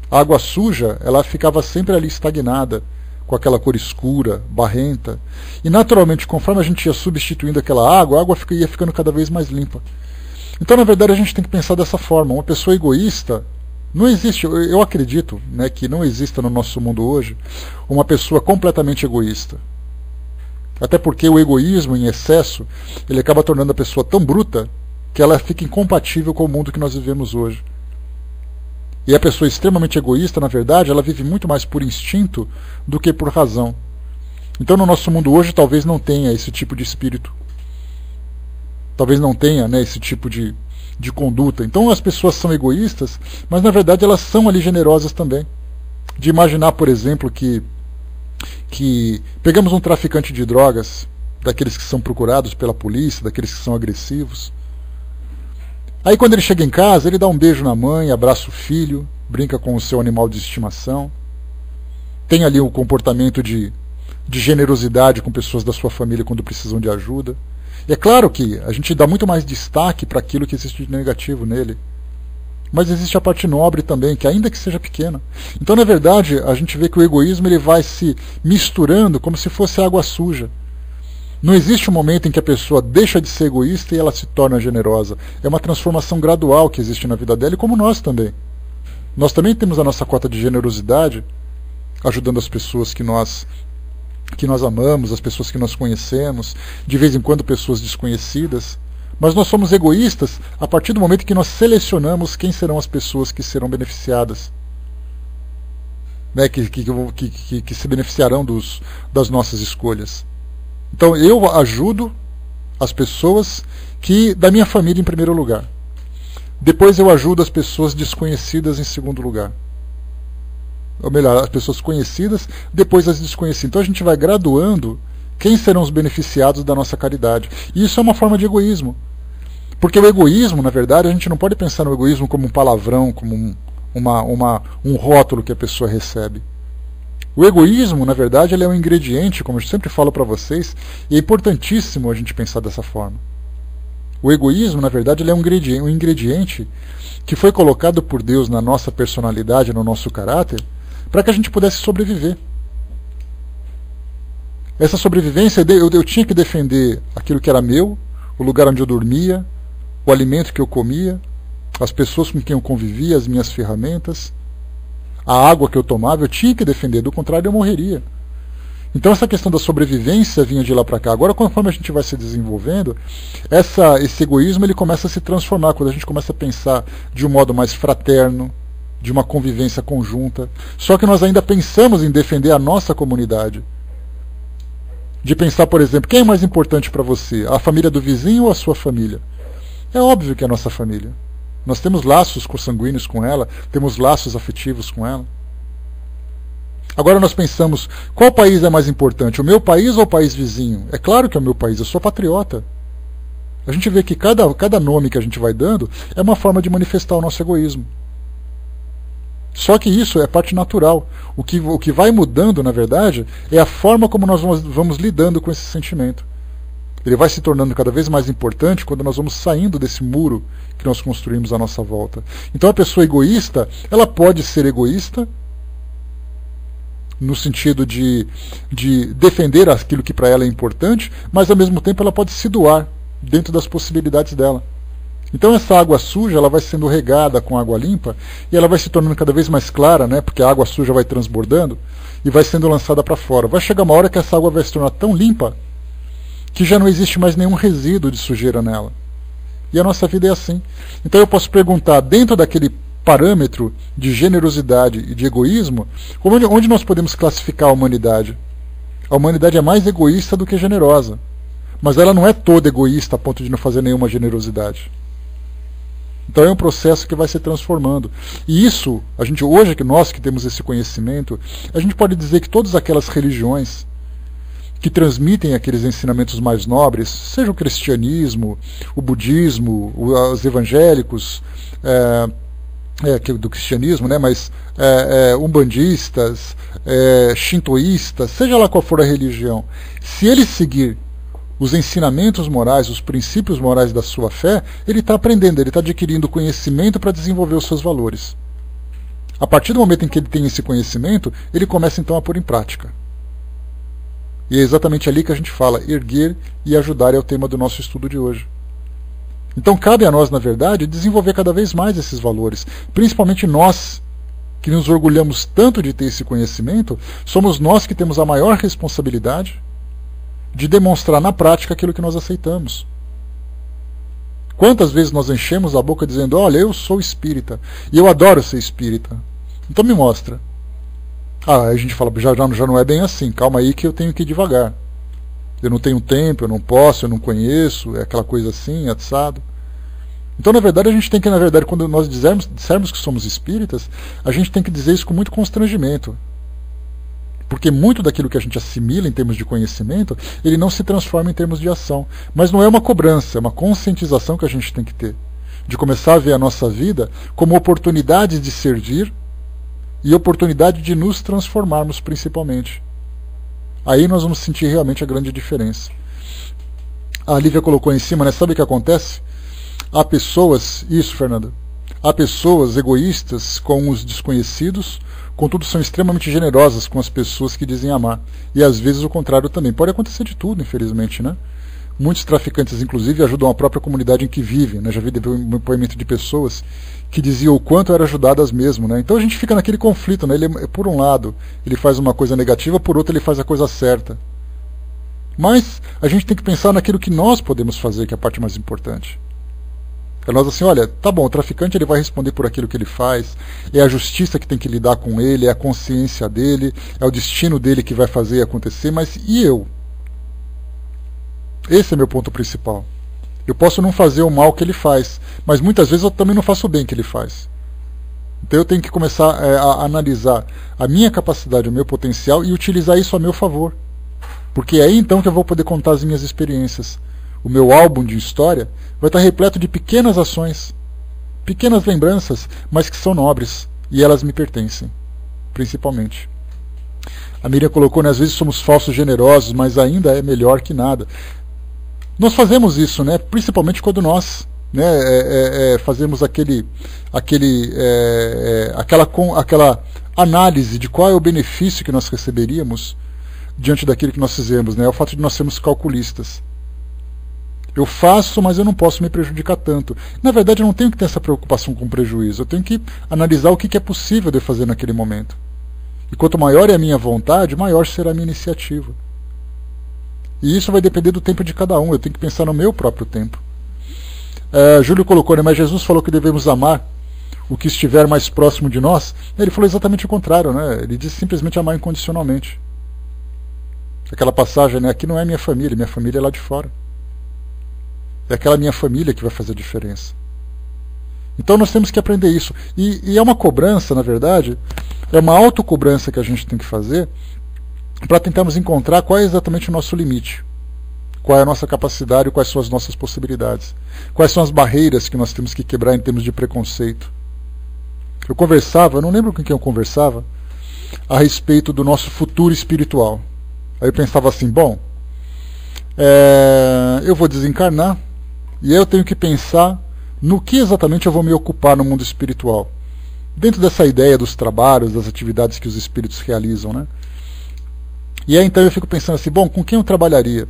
A água suja, ela ficava sempre ali estagnada, com aquela cor escura, barrenta. E naturalmente, conforme a gente ia substituindo aquela água, a água ia ficando cada vez mais limpa. Então, na verdade, a gente tem que pensar dessa forma. Uma pessoa egoísta, não existe, eu acredito, né, que não exista no nosso mundo hoje uma pessoa completamente egoísta. Até porque o egoísmo em excesso, ele acaba tornando a pessoa tão bruta que ela fica incompatível com o mundo que nós vivemos hoje. E a pessoa extremamente egoísta, na verdade, ela vive muito mais por instinto do que por razão. Então, no nosso mundo hoje, talvez não tenha esse tipo de espírito. Talvez não tenha, né, esse tipo de conduta. Então, as pessoas são egoístas, mas, na verdade, elas são ali generosas também. De imaginar, por exemplo, que pegamos um traficante de drogas, daqueles que são procurados pela polícia, daqueles que são agressivos. Aí quando ele chega em casa, ele dá um beijo na mãe, abraça o filho, brinca com o seu animal de estimação. Tem ali um comportamento de generosidade com pessoas da sua família quando precisam de ajuda. E é claro que a gente dá muito mais destaque para aquilo que existe de negativo nele. Mas existe a parte nobre também, que ainda que seja pequena. Então, na verdade, a gente vê que o egoísmo ele vai se misturando como se fosse água suja. Não existe um momento em que a pessoa deixa de ser egoísta e ela se torna generosa. É uma transformação gradual que existe na vida dela, e como nós também. Nós também temos a nossa cota de generosidade, ajudando as pessoas que nós amamos, as pessoas que nós conhecemos, de vez em quando pessoas desconhecidas. Mas nós somos egoístas a partir do momento que nós selecionamos quem serão as pessoas que serão beneficiadas, né, que se beneficiarão das nossas escolhas. Então eu ajudo as pessoas da minha família em primeiro lugar. Depois eu ajudo as pessoas desconhecidas em segundo lugar. Ou melhor, as pessoas conhecidas, depois as desconhecidas. Então a gente vai graduando quem serão os beneficiados da nossa caridade. E isso é uma forma de egoísmo. Porque o egoísmo, na verdade, a gente não pode pensar no egoísmo como um palavrão, como um rótulo que a pessoa recebe. O egoísmo, na verdade, ele é um ingrediente, como eu sempre falo para vocês, e é importantíssimo a gente pensar dessa forma. O egoísmo, na verdade, ele é um ingrediente que foi colocado por Deus na nossa personalidade, no nosso caráter, para que a gente pudesse sobreviver. Essa sobrevivência, eu tinha que defender aquilo que era meu, o lugar onde eu dormia, o alimento que eu comia, as pessoas com quem eu convivia, as minhas ferramentas, a água que eu tomava, eu tinha que defender, do contrário eu morreria. Então essa questão da sobrevivência vinha de lá para cá. Agora, conforme a gente vai se desenvolvendo, esse egoísmo ele começa a se transformar, quando a gente começa a pensar de um modo mais fraterno, de uma convivência conjunta. Só que nós ainda pensamos em defender a nossa comunidade. De pensar, por exemplo, quem é mais importante para você? A família do vizinho ou a sua família? É óbvio que é a nossa família. Nós temos laços consanguíneos com ela, temos laços afetivos com ela. Agora nós pensamos, qual país é mais importante, o meu país ou o país vizinho? É claro que é o meu país, eu sou patriota. A gente vê que cada nome que a gente vai dando é uma forma de manifestar o nosso egoísmo. Só que isso é parte natural. O que vai mudando, na verdade, é a forma como nós vamos lidando com esse sentimento. Ele vai se tornando cada vez mais importante quando nós vamos saindo desse muro que nós construímos à nossa volta. Então a pessoa egoísta, ela pode ser egoísta no sentido de defender aquilo que para ela é importante, mas ao mesmo tempo ela pode se doar dentro das possibilidades dela. Então essa água suja ela vai sendo regada com água limpa e ela vai se tornando cada vez mais clara, né? Porque a água suja vai transbordando e vai sendo lançada para fora. Vai chegar uma hora que essa água vai se tornar tão limpa que já não existe mais nenhum resíduo de sujeira nela. E a nossa vida é assim. Então eu posso perguntar, dentro daquele parâmetro de generosidade e de egoísmo, onde nós podemos classificar a humanidade? A humanidade é mais egoísta do que generosa. Mas ela não é toda egoísta a ponto de não fazer nenhuma generosidade. Então é um processo que vai se transformando. E isso, a gente hoje, nós que temos esse conhecimento, a gente pode dizer que todas aquelas religiões que transmitem aqueles ensinamentos mais nobres, seja o cristianismo, o budismo, os evangélicos, do cristianismo, né, mas umbandistas, shintoístas, seja lá qual for a religião, se ele seguir os ensinamentos morais, os princípios morais da sua fé, ele está aprendendo, ele está adquirindo conhecimento para desenvolver os seus valores. A partir do momento em que ele tem esse conhecimento, ele começa então a pôr em prática. E é exatamente ali que a gente fala, erguer e ajudar é o tema do nosso estudo de hoje. Então cabe a nós, na verdade, desenvolver cada vez mais esses valores. Principalmente nós, que nos orgulhamos tanto de ter esse conhecimento, somos nós que temos a maior responsabilidade de demonstrar na prática aquilo que nós aceitamos. Quantas vezes nós enchemos a boca dizendo, olha, eu sou espírita, e eu adoro ser espírita. Então me mostra. Ah, a gente fala, já não é bem assim, calma aí que eu tenho que ir devagar. Eu não tenho tempo, eu não posso, eu não conheço, é aquela coisa assim, assado. Então, na verdade, a gente tem que, quando nós dissermos que somos espíritas, a gente tem que dizer isso com muito constrangimento. Porque muito daquilo que a gente assimila em termos de conhecimento, ele não se transforma em termos de ação. Mas não é uma cobrança, é uma conscientização que a gente tem que ter. De começar a ver a nossa vida como oportunidade de servir e oportunidade de nos transformarmos principalmente. Aí nós vamos sentir realmente a grande diferença. A Lívia colocou em cima, né? Sabe o que acontece? Há pessoas, isso, Fernanda, há pessoas egoístas com os desconhecidos, contudo são extremamente generosas com as pessoas que dizem amar. E às vezes o contrário também. Pode acontecer de tudo, infelizmente, né? Muitos traficantes, inclusive, ajudam a própria comunidade em que vivem, né? Já vi depoimento de pessoas que diziam o quanto eram ajudadas mesmo, né? Então a gente fica naquele conflito, né? Por um lado, ele faz uma coisa negativa, por outro, ele faz a coisa certa. Mas a gente tem que pensar naquilo que nós podemos fazer, que é a parte mais importante. É nós assim, olha, tá bom, o traficante ele vai responder por aquilo que ele faz, é a justiça que tem que lidar com ele, é a consciência dele, é o destino dele que vai fazer acontecer, mas e eu? Esse é meu ponto principal. Eu posso não fazer o mal que ele faz, mas muitas vezes eu também não faço o bem que ele faz. Então eu tenho que começar a analisar a minha capacidade, o meu potencial e utilizar isso a meu favor. Porque é aí então que eu vou poder contar as minhas experiências. O meu álbum de história vai estar repleto de pequenas ações, pequenas lembranças, mas que são nobres, e elas me pertencem, principalmente. A Miriam colocou, né, às vezes somos falsos generosos, mas ainda é melhor que nada. Nós fazemos isso, né, principalmente quando nós, né, fazemos aquela análise de qual é o benefício que nós receberíamos diante daquilo que nós fizemos, né, é o fato de nós sermos calculistas. Eu faço, mas eu não posso me prejudicar tanto. Na verdade, eu não tenho que ter essa preocupação com prejuízo. Eu tenho que analisar o que é possível de fazer naquele momento. E quanto maior é a minha vontade, maior será a minha iniciativa. E isso vai depender do tempo de cada um. Eu tenho que pensar no meu próprio tempo. Júlio colocou, né, mas Jesus falou que devemos amar o que estiver mais próximo de nós. Ele falou exatamente o contrário, né? Ele disse simplesmente amar incondicionalmente. Aquela passagem, né, aqui não é minha família é lá de fora. É aquela minha família que vai fazer a diferença. Então nós temos que aprender isso. E é uma cobrança, na verdade, é uma autocobrança que a gente tem que fazer para tentarmos encontrar qual é exatamente o nosso limite. Qual é a nossa capacidade, quais são as nossas possibilidades. Quais são as barreiras que nós temos que quebrar em termos de preconceito. Eu não lembro com quem eu conversava, a respeito do nosso futuro espiritual. Aí eu pensava assim, bom, eu vou desencarnar, e aí eu tenho que pensar no que exatamente eu vou me ocupar no mundo espiritual. Dentro dessa ideia dos trabalhos, das atividades que os espíritos realizam, né? E aí então eu fico pensando assim, bom, com quem eu trabalharia?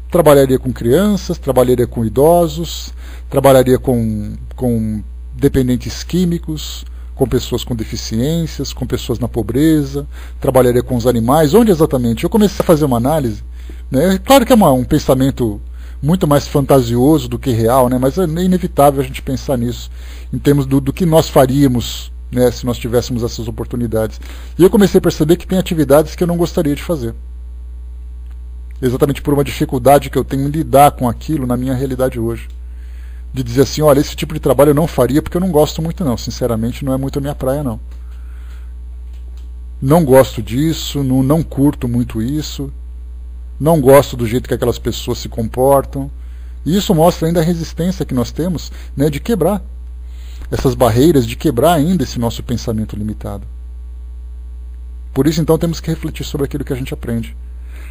Trabalharia com crianças, trabalharia com idosos, trabalharia com dependentes químicos, com pessoas com deficiências, com pessoas na pobreza, trabalharia com os animais, onde exatamente? Eu comecei a fazer uma análise, né? Claro que é um pensamento muito mais fantasioso do que real, né? Mas é inevitável a gente pensar nisso, em termos do que nós faríamos, né, se nós tivéssemos essas oportunidades. E eu comecei a perceber que tem atividades que eu não gostaria de fazer. Exatamente por uma dificuldade que eu tenho em lidar com aquilo na minha realidade hoje. de dizer assim, olha, esse tipo de trabalho eu não faria porque eu não gosto muito não, sinceramente não é muito a minha praia não. Não gosto disso, não curto muito isso, não gosto do jeito que aquelas pessoas se comportam. E isso mostra ainda a resistência que nós temos, né, de quebrar essas barreiras, de quebrar ainda esse nosso pensamento limitado. Por isso, então, temos que refletir sobre aquilo que a gente aprende.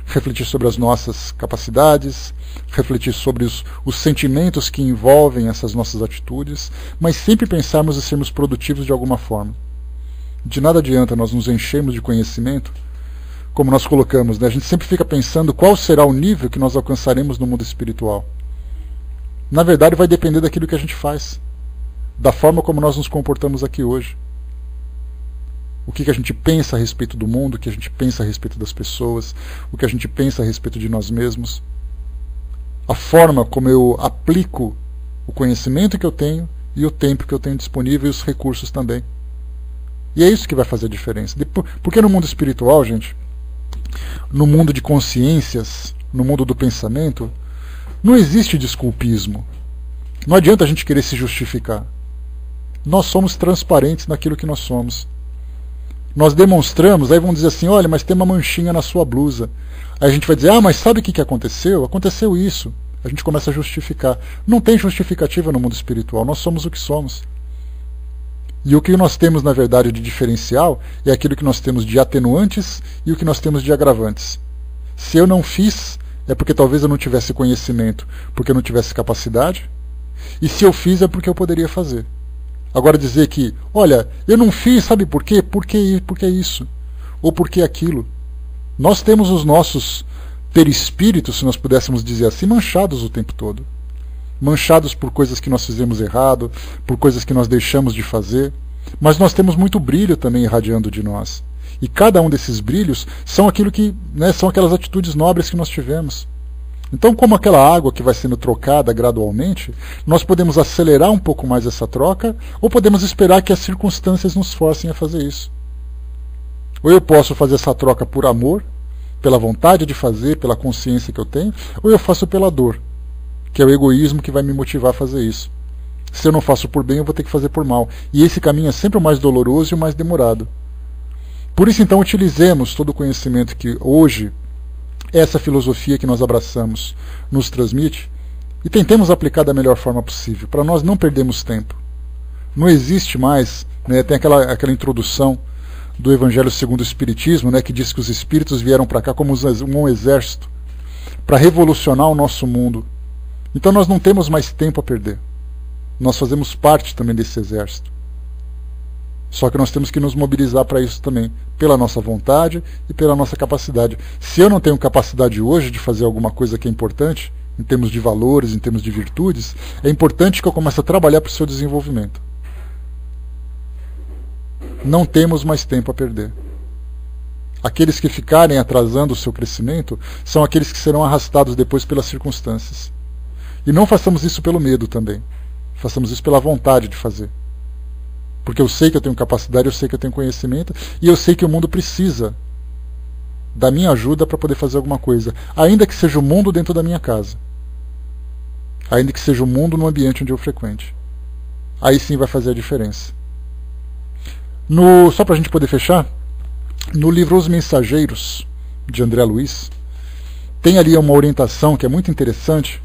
Refletir sobre as nossas capacidades, refletir sobre os sentimentos que envolvem essas nossas atitudes, mas sempre pensarmos em sermos produtivos de alguma forma. De nada adianta nós nos enchermos de conhecimento, como nós colocamos, né? A gente sempre fica pensando qual será o nível que nós alcançaremos no mundo espiritual. Na verdade, vai depender daquilo que a gente faz, da forma como nós nos comportamos aqui hoje. O que a gente pensa a respeito do mundo, o que a gente pensa a respeito das pessoas, o que a gente pensa a respeito de nós mesmos. A forma como eu aplico o conhecimento que eu tenho e o tempo que eu tenho disponível e os recursos também. E é isso que vai fazer a diferença. Porque no mundo espiritual, gente, no mundo de consciências, no mundo do pensamento, não existe desculpismo. Não adianta a gente querer se justificar. Nós somos transparentes naquilo que nós somos. Nós demonstramos, aí vão dizer assim, olha, mas tem uma manchinha na sua blusa. Aí a gente vai dizer, mas sabe o que aconteceu? Aconteceu isso. A gente começa a justificar. Não tem justificativa no mundo espiritual, nós somos o que somos. E o que nós temos, na verdade, de diferencial é aquilo que nós temos de atenuantes e o que nós temos de agravantes. Se eu não fiz, é porque talvez eu não tivesse conhecimento, porque eu não tivesse capacidade. E se eu fiz, é porque eu poderia fazer. Agora dizer que, olha, eu não fiz, sabe por quê? Porque isso, ou porque aquilo. Nós temos os nossos perispíritos, se nós pudéssemos dizer assim, manchados o tempo todo. Manchados por coisas que nós fizemos errado, por coisas que nós deixamos de fazer. Mas nós temos muito brilho também irradiando de nós. E cada um desses brilhos são aquilo que, né, são aquelas atitudes nobres que nós tivemos. Então, como aquela água que vai sendo trocada gradualmente, nós podemos acelerar um pouco mais essa troca, ou podemos esperar que as circunstâncias nos forcem a fazer isso. Ou eu posso fazer essa troca por amor, pela vontade de fazer, pela consciência que eu tenho, ou eu faço pela dor, que é o egoísmo que vai me motivar a fazer isso. Se eu não faço por bem, eu vou ter que fazer por mal. E esse caminho é sempre o mais doloroso e o mais demorado. Por isso, então, utilizemos todo o conhecimento que hoje essa filosofia que nós abraçamos nos transmite e tentemos aplicar da melhor forma possível, para nós não perdermos tempo. Não existe mais, né, tem aquela introdução do Evangelho segundo o Espiritismo, né, que diz que os espíritos vieram para cá como um exército para revolucionar o nosso mundo. Então nós não temos mais tempo a perder. Nós fazemos parte também desse exército. Só que nós temos que nos mobilizar para isso também, pela nossa vontade e pela nossa capacidade. Se eu não tenho capacidade hoje de fazer alguma coisa que é importante, em termos de valores, em termos de virtudes, é importante que eu comece a trabalhar para o seu desenvolvimento. Não temos mais tempo a perder. Aqueles que ficarem atrasando o seu crescimento são aqueles que serão arrastados depois pelas circunstâncias. E não façamos isso pelo medo também. Façamos isso pela vontade de fazer. Porque eu sei que eu tenho capacidade, eu sei que eu tenho conhecimento, e eu sei que o mundo precisa da minha ajuda para poder fazer alguma coisa. Ainda que seja o mundo dentro da minha casa. Ainda que seja o mundo no ambiente onde eu frequente. Aí sim vai fazer a diferença. Só para a gente poder fechar, no livro Os Mensageiros, de André Luiz, tem ali uma orientação que é muito interessante,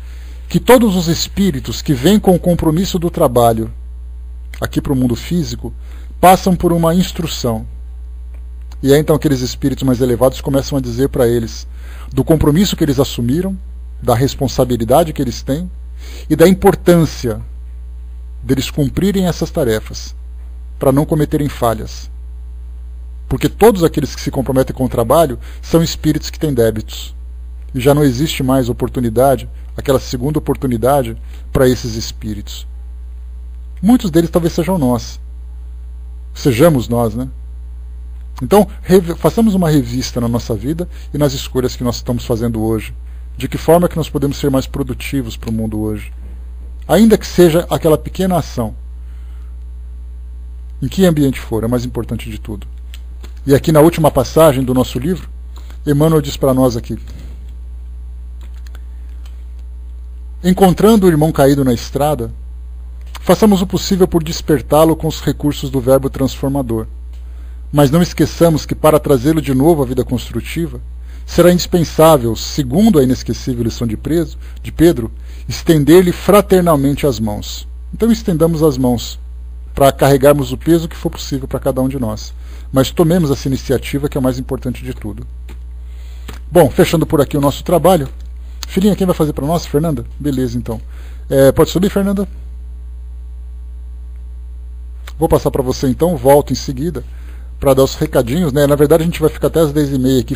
que todos os espíritos que vêm com o compromisso do trabalho aqui para o mundo físico, passam por uma instrução. E aí então aqueles espíritos mais elevados começam a dizer para eles do compromisso que eles assumiram, da responsabilidade que eles têm e da importância deles cumprirem essas tarefas, para não cometerem falhas. Porque todos aqueles que se comprometem com o trabalho são espíritos que têm débitos. E já não existe mais oportunidade, aquela segunda oportunidade para esses espíritos. Muitos deles talvez sejam nós. Sejamos nós, né? Então, façamos uma revista na nossa vida e nas escolhas que nós estamos fazendo hoje. De que forma que nós podemos ser mais produtivos para o mundo hoje? Ainda que seja aquela pequena ação. Em que ambiente for, é mais importante de tudo. E aqui na última passagem do nosso livro, Emmanuel diz para nós aqui: encontrando o irmão caído na estrada, Façamos o possível por despertá-lo com os recursos do verbo transformador. Mas não esqueçamos que para trazê-lo de novo à vida construtiva, será indispensável, segundo a inesquecível lição de Pedro, estender-lhe fraternalmente as mãos. Então estendamos as mãos para carregarmos o peso que for possível para cada um de nós. Mas tomemos essa iniciativa, que é o mais importante de tudo. Bom, fechando por aqui o nosso trabalho. Filhinha, quem vai fazer para nós? Fernanda? Beleza, então. Pode subir, Fernanda? Vou passar para você, então. Volto em seguida para dar os recadinhos, né? Na verdade, a gente vai ficar até as 10h30 aqui